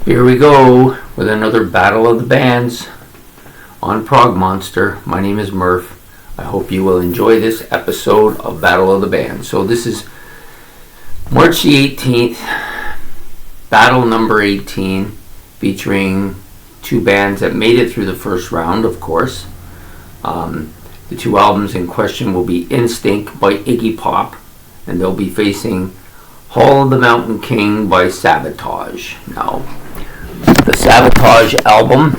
Here we go with another Battle of the Bands on Prog Monster. My name is Murph. I hope you will enjoy this episode of Battle of the Bands. So this is March the 18th, battle number 18, featuring two bands that made it through the first round, of course. The two albums in question will be Instinct by Iggy Pop, and they'll be facing Hall of the Mountain King by Savatage. Now, the Savatage album,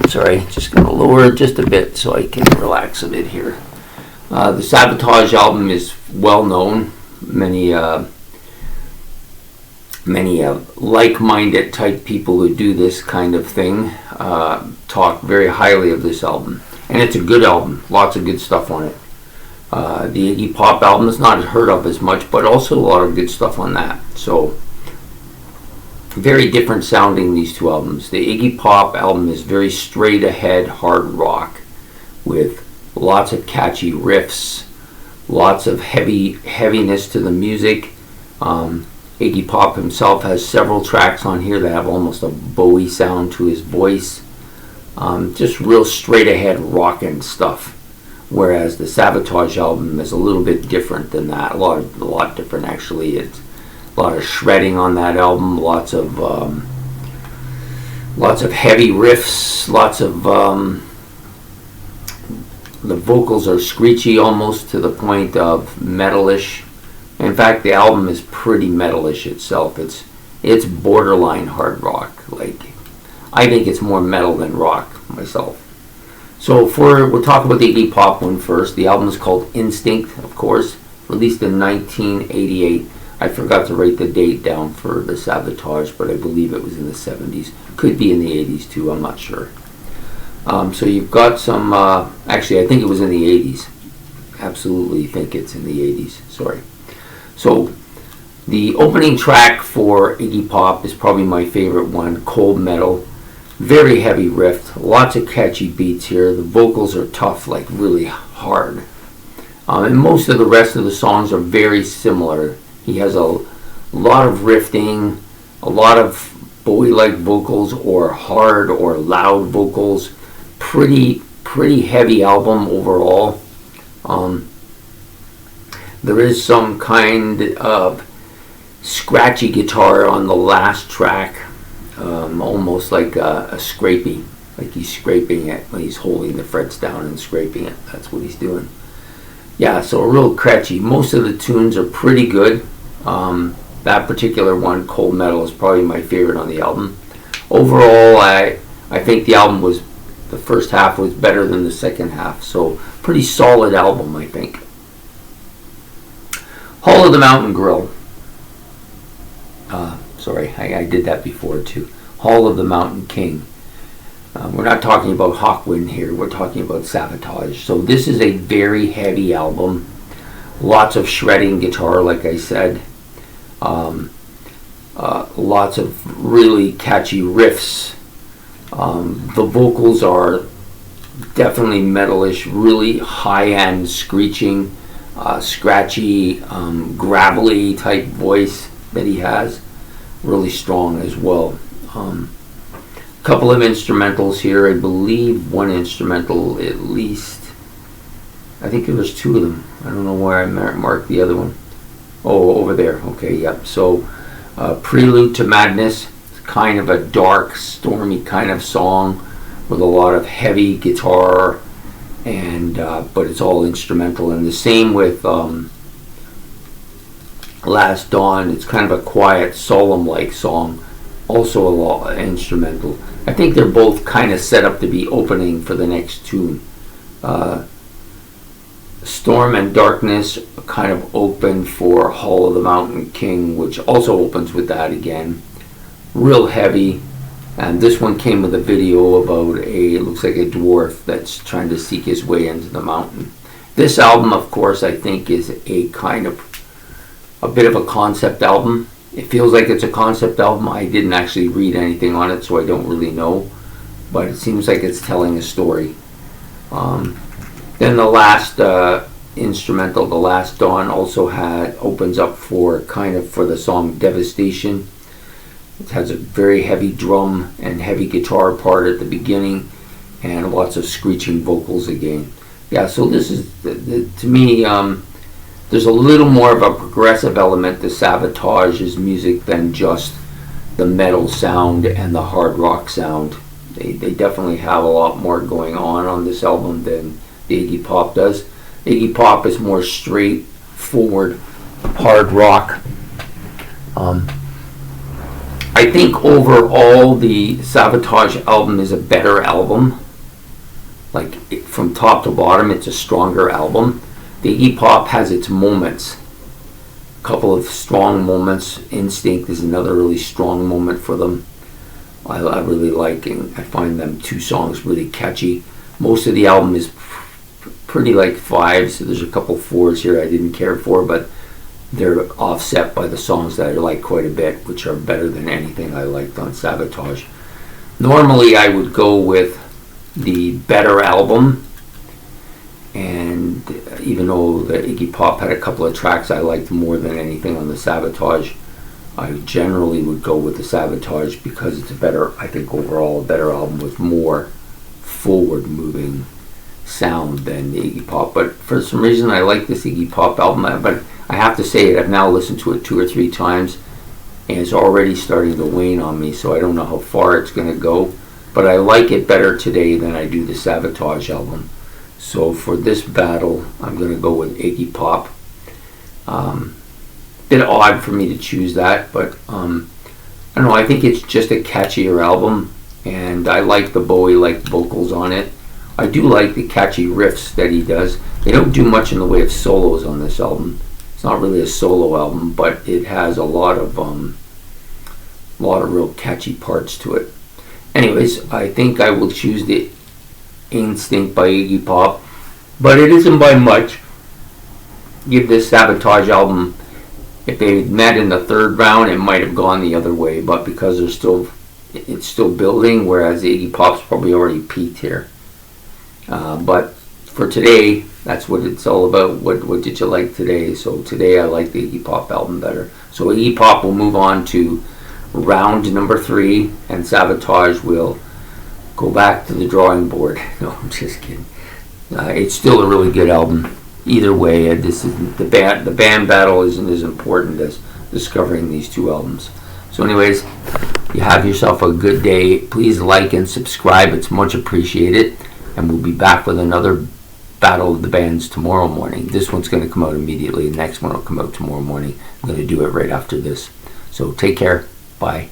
just going to lower it just a bit so I can relax a bit here. The Savatage album is well known. Many like-minded type people who do this kind of thing talk very highly of this album. And it's a good album, lots of good stuff on it. The Iggy Pop album is not heard of as much, but also a lot of good stuff on that. So, very different sounding, these two albums. The Iggy Pop album is very straight ahead hard rock with lots of catchy riffs, lots of heaviness to the music. Iggy Pop himself has several tracks on here that have almost a Bowie sound to his voice. Just real straight ahead rockin' stuff. Whereas the Savatage album is a little bit different than that. A lot different actually. It's a lot of shredding on that album. Lots of heavy riffs. Lots of the vocals are screechy almost to the point of metalish. In fact, the album is pretty metalish itself. It's borderline hard rock. Like, I think it's more metal than rock myself. So we'll talk about the Iggy Pop one first. The album is called Instinct, of course, released in 1988. I forgot to write the date down for the Savatage, but I believe it was in the 70s. Could be in the 80s too, I'm not sure. So you've got some, actually I think it was in the 80s. Absolutely think it's in the 80s, sorry. So the opening track for Iggy Pop is probably my favorite one, Cold Metal. Very heavy riff, lots of catchy beats here. The vocals are tough, like really hard. And most of the rest of the songs are very similar. He has a lot of riffing, a lot of Bowie-like vocals or hard or loud vocals. Pretty heavy album overall. There is some kind of scratchy guitar on the last track. Almost like a scraping, like he's scraping it when he's holding the frets down and scraping it. That's what he's doing. Yeah, so a real catchy. Most of the tunes are pretty good. That particular one, Cold Metal, is probably my favorite on the album. Overall, I think the first half was better than the second half. So pretty solid album, I think. Hall of the Mountain Grill. I did that before too. Hall of the Mountain King. We're not talking about Hawkwind here. We're talking about Savatage. So this is a very heavy album. Lots of shredding guitar, like I said. Lots of really catchy riffs. The vocals are definitely metalish, really high-end screeching, scratchy, gravelly type voice that he has. Really strong as well. Couple of instrumentals here. I believe one instrumental at least. I think there was two of them. I don't know where I marked the other one. Oh, over there. Okay, yep. So, Prelude to Madness. It's kind of a dark, stormy kind of song with a lot of heavy guitar, and but it's all instrumental. And the same with Last Dawn. It's kind of a quiet, solemn-like song, also a lot instrumental. I think they're both kind of set up to be opening for the next tune. Storm and Darkness kind of open for Hall of the Mountain King, which also opens with that again. Real heavy, and this one came with a video about it looks like a dwarf that's trying to seek his way into the mountain. This album, of course, I think is a bit of a concept album. It feels like it's a concept album. I didn't actually read anything on it, so I don't really know. But it seems like it's telling a story. Then the last instrumental, The Last Dawn, also opens up for the song Devastation. It has a very heavy drum and heavy guitar part at the beginning, and lots of screeching vocals again. Yeah, so this is, to me, there's a little more of a progressive element to Savatage's music than just the metal sound and the hard rock sound. They definitely have a lot more going on this album than the Iggy Pop does. Iggy Pop is more straightforward hard rock. I think overall the Savatage album is a better album. Like from top to bottom, it's a stronger album. The Iggy Pop has its moments. A couple of strong moments. Instinct is another really strong moment for them. I really like, and I find them two songs really catchy. Most of the album is pretty like fives. So there's a couple fours here I didn't care for, but they're offset by the songs that I like quite a bit, which are better than anything I liked on Savatage. Normally I would go with the better album, and even though the Iggy Pop had a couple of tracks I liked more than anything on the Savatage, I generally would go with the Savatage because it's a better, I think overall a better album with more forward moving sound than the Iggy Pop. But for some reason I like this Iggy Pop album, but I have to say it, I've now listened to it 2 or 3 times and it's already starting to wane on me, so I don't know how far it's going to go, but I like it better today than I do the Savatage album. So for this battle I'm going to go with Iggy Pop. Bit odd for me to choose that, but I don't know, I think it's just a catchier album, and I like the Bowie-like vocals on it. I do like the catchy riffs that he does. They don't do much in the way of solos on this album. It's not really a solo album, but it has a lot of real catchy parts to it. Anyways, I think I will choose the Instinct by Iggy Pop, but it isn't by much. Give this Savatage album, if they met in the 3rd round, it might have gone the other way, but because it's still building, whereas the Iggy Pop's probably already peaked here. But for today, that's what it's all about. What did you like today? So today I like the Iggy Pop album better. So Iggy Pop will move on to round number 3, and Savatage will go back to the drawing board. No, I'm just kidding. It's still a really good album. Either way, this is the band battle isn't as important as discovering these 2 albums. So anyways, you have yourself a good day. Please like and subscribe. It's much appreciated. And we'll be back with another Battle of the Bands tomorrow morning. This one's going to come out immediately. The next one will come out tomorrow morning. I'm going to do it right after this. So take care. Bye.